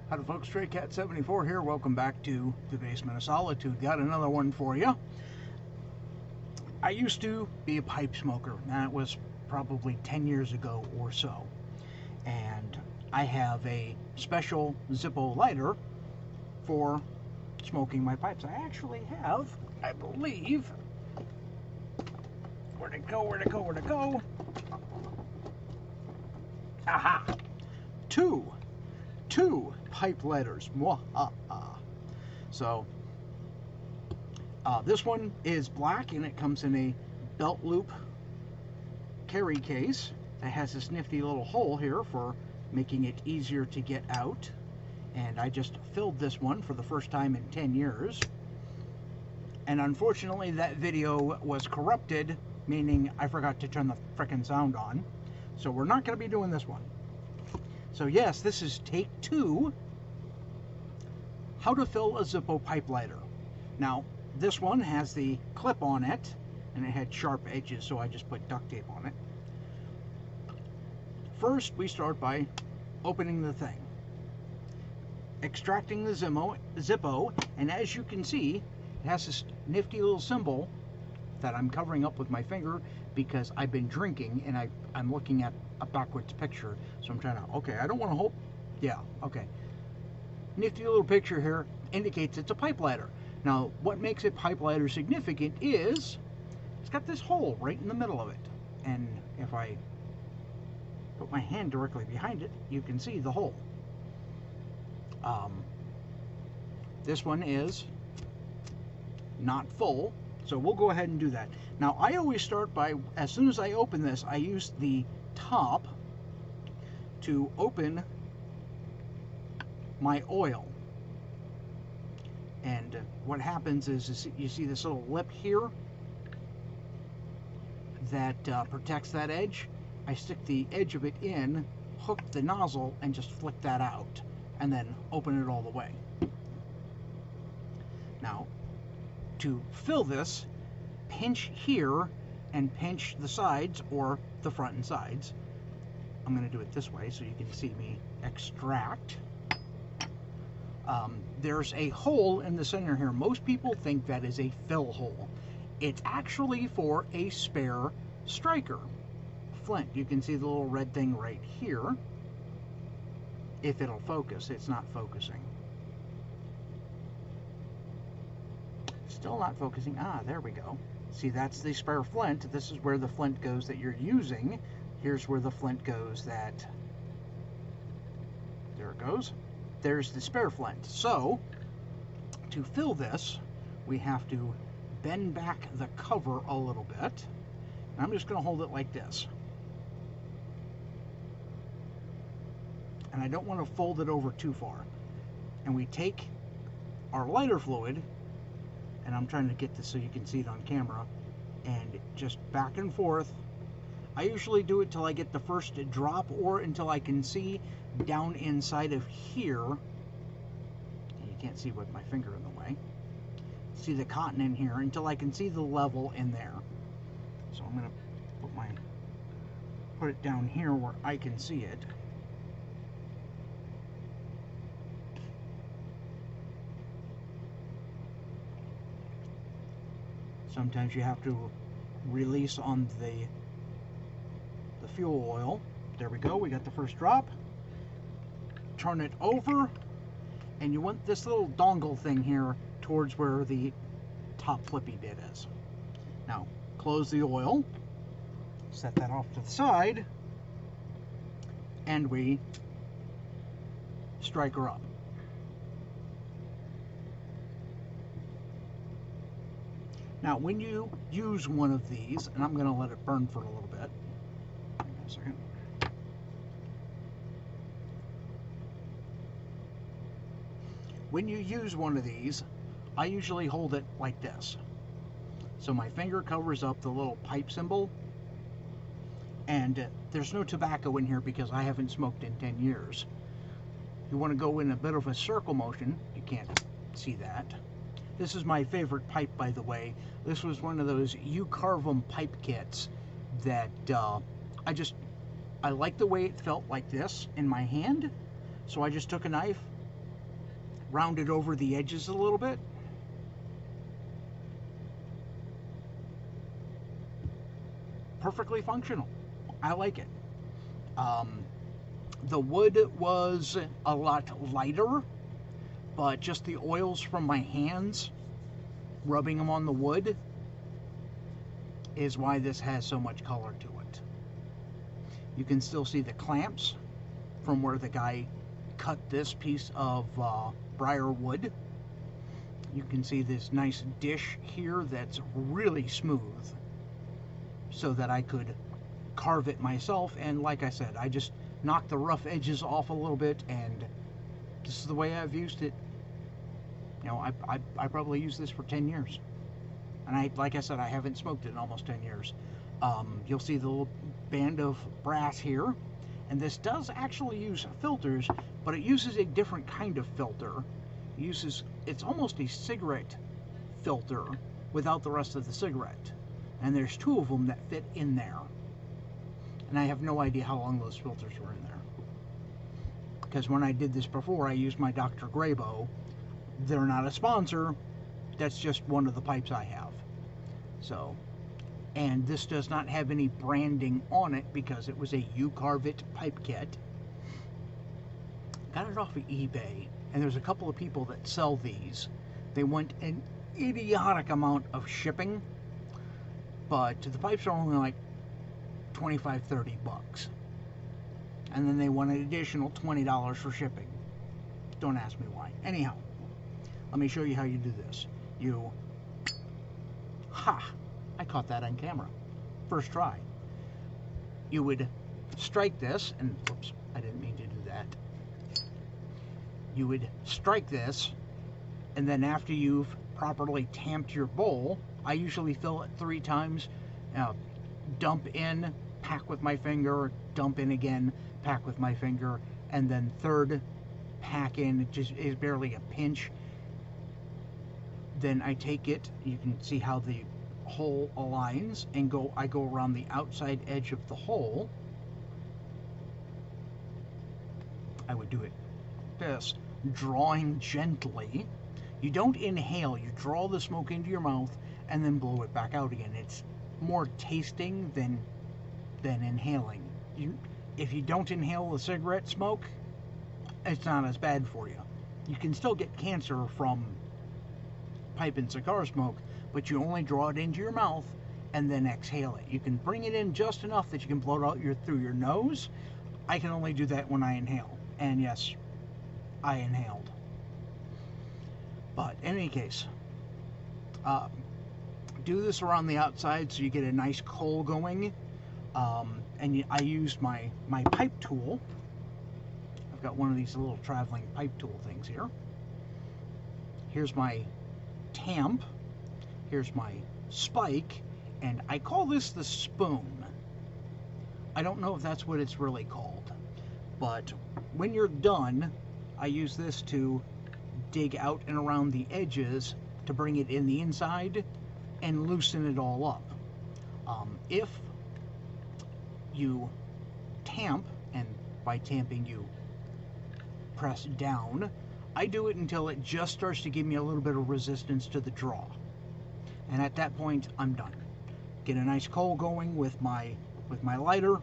Howdy folks, Stray Cat 74 here. Welcome back to the Basement of Solitude. Got another one for you. I used to be a pipe smoker. That was probably 10 years ago or so. And I have a special Zippo lighter for smoking my pipes. I actually have, I believe, where'd it go? Aha! Two pipe lighters. So this one is black and it comes in a belt loop carry case. It has this nifty little hole here for making it easier to get out. And I just filled this one for the first time in 10 years. And unfortunately that video was corrupted, meaning I forgot to turn the frickin' sound on. So we're not going to be doing this one. So yes, this is take 2, how to fill a Zippo pipe lighter. Now, this one has the clip on it, and it had sharp edges, so I just put duct tape on it. First, we start by opening the thing, extracting the Zippo, and as you can see, it has this nifty little symbol that I'm covering up with my finger because I've been drinking and I'm looking at a backwards picture, so I'm trying to, okay, I don't want to hold, yeah, okay. Nifty little picture here indicates it's a pipe lighter. Now, what makes a pipe lighter significant is it's got this hole right in the middle of it, and if I put my hand directly behind it, you can see the hole. This one is not full, so we'll go ahead and do that. Now, I always start by, as soon as I open this, I use the top to open my oil. And what happens is you see this little lip here that protects that edge. I stick the edge of it in, hook the nozzle, and just flick that out, and then open it all the way. Now, to fill this, pinch here and pinch the sides, or the front and sides. I'm going to do it this way so you can see me extract. There's a hole in the center here. Most people think that is a fill hole. It's actually for a spare striker flint. You can see the little red thing right here. If it'll focus, it's not focusing. Still not focusing. Ah, there we go. See, that's the spare flint. This is where the flint goes that you're using. Here's where the flint goes that... There it goes. There's the spare flint. So, to fill this, we have to bend back the cover a little bit. And I'm just going to hold it like this. And I don't want to fold it over too far. And we take our lighter fluid, and I'm trying to get this so you can see it on camera, and just back and forth. I usually do it till I get the first drop, or until I can see down inside of here. You can't see with my finger in the way. See the cotton in here until I can see the level in there. So I'm going to put it down here where I can see it. Sometimes you have to release on the fuel oil. There we go, we got the first drop. Turn it over, and you want this little dongle thing here towards where the top flippy bit is. Now, close the oil, set that off to the side, and we strike her up. Now, when you use one of these, and I'm going to let it burn for a little bit. Hang on a second. When you use one of these, I usually hold it like this. So my finger covers up the little pipe symbol, and there's no tobacco in here because I haven't smoked in 10 years. You want to go in a bit of a circle motion. You can't see that. This is my favorite pipe, by the way. This was one of those You Carve 'em pipe kits that I like the way it felt like this in my hand. So I just took a knife, rounded over the edges a little bit. Perfectly functional. I like it. The wood was a lot lighter, but just the oils from my hands rubbing them on the wood is why this has so much color to it. You can still see the clamps from where the guy cut this piece of briar wood. You can see this nice dish here that's really smooth so that I could carve it myself, and like I said, I just knocked the rough edges off a little bit, and this is the way I've used it. You know, I probably used this for 10 years, and like I said, I haven't smoked it in almost 10 years. You'll see the little band of brass here, and this does actually use filters, but it uses a different kind of filter. It's almost a cigarette filter without the rest of the cigarette, and there's 2 of them that fit in there. And I have no idea how long those filters were in there. Because when I did this before, I used my Dr. Graybo. They're not a sponsor. That's just one of the pipes I have. So, and this does not have any branding on it because it was a You Carve It pipe kit. Got it off of eBay. And there's a couple of people that sell these. They want an idiotic amount of shipping. But the pipes are only like 25-30 bucks, and then they want an additional $20 for shipping. Don't ask me why. Anyhow, let me show you how you do this. I caught that on camera, first try. You would strike this, and whoops, I didn't mean to do that. You would strike this, and then after you've properly tamped your bowl, I usually fill it 3 times. Dump in, pack with my finger, dump in again, pack with my finger, and then third pack in. It just is barely a pinch. Then I take it, you can see how the hole aligns, and I go around the outside edge of the hole. I would do it this, drawing gently. You don't inhale, you draw the smoke into your mouth and then blow it back out again. It's more tasting than inhaling. If you don't inhale the cigarette smoke, it's not as bad for you. You can still get cancer from pipe and cigar smoke, but you only draw it into your mouth and then exhale it. You can bring it in just enough that you can blow it out through your nose. I can only do that when I inhale, and yes, I inhaled. But in any case, do this around the outside so you get a nice coal going. And I used my pipe tool. I've got one of these little traveling pipe tool things here. Here's my tamp. Here's my spike. And I call this the spoon. I don't know if that's what it's really called. But when you're done, I use this to dig out and around the edges to bring it in the inside and loosen it all up. If you tamp, and by tamping you press down, I do it until it just starts to give me a little bit of resistance to the draw. And at that point, I'm done. Get a nice coal going with my lighter,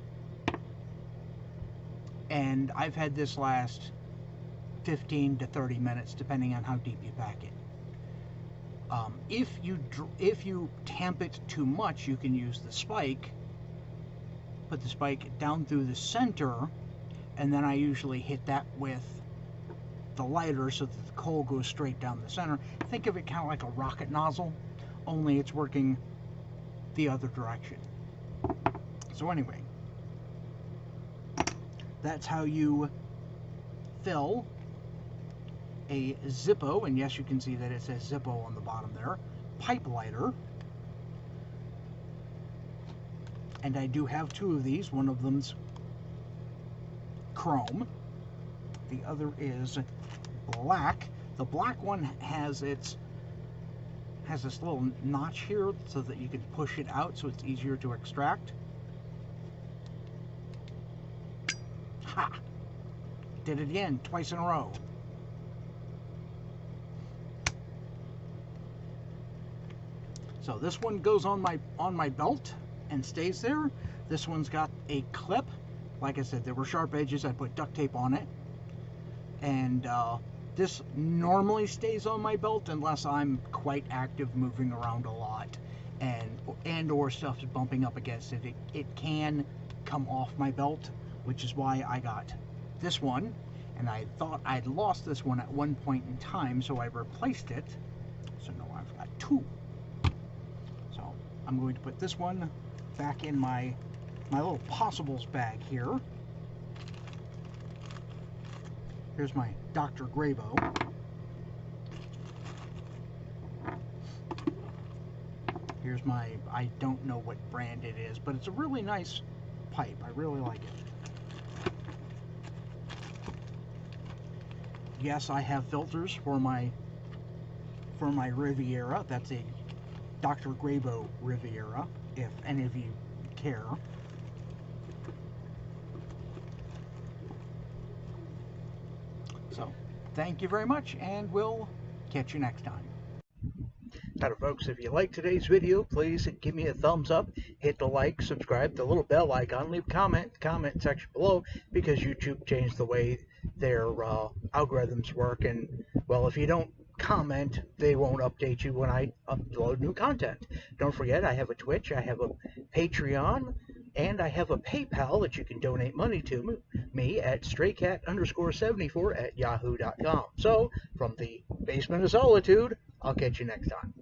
and I've had this last 15 to 30 minutes depending on how deep you pack it. If you tamp it too much, you can use the spike, put the spike down through the center, and then I usually hit that with the lighter so that the coal goes straight down the center. Think of it kind of like a rocket nozzle, only it's working the other direction. So anyway, that's how you fill a Zippo, and yes, you can see that it says Zippo on the bottom there, pipe lighter. And I do have 2 of these. One of them's chrome. The other is black. The black one has this little notch here so that you can push it out so it's easier to extract. Ha! Did it again, twice in a row. So this one goes on my belt and stays there. This one's got a clip. Like I said, there were sharp edges. I put duct tape on it. And this normally stays on my belt unless I'm quite active, moving around a lot, and or stuff is bumping up against it. It can come off my belt, which is why I got this one. And I thought I'd lost this one at one point in time, so I replaced it. So now I've got two. So I'm going to put this one back in my little possibles bag here. Here's my Dr. Grabo. Here's my, I don't know what brand it is, but it's a really nice pipe. I really like it. Yes, I have filters for my Riviera. That's a Dr. Grabo Riviera, if any of you care. So, thank you very much, and we'll catch you next time. Now, folks, if you like today's video, please give me a thumbs up, hit the like, subscribe, the little bell icon, leave a comment section below, because YouTube changed the way their algorithms work, and, well, if you don't comment, they won't update you when I upload new content. Don't forget, I have a Twitch, I have a Patreon, and I have a PayPal that you can donate money to me at straycat_74@yahoo.com. So, from the Basement of Solitude, I'll catch you next time.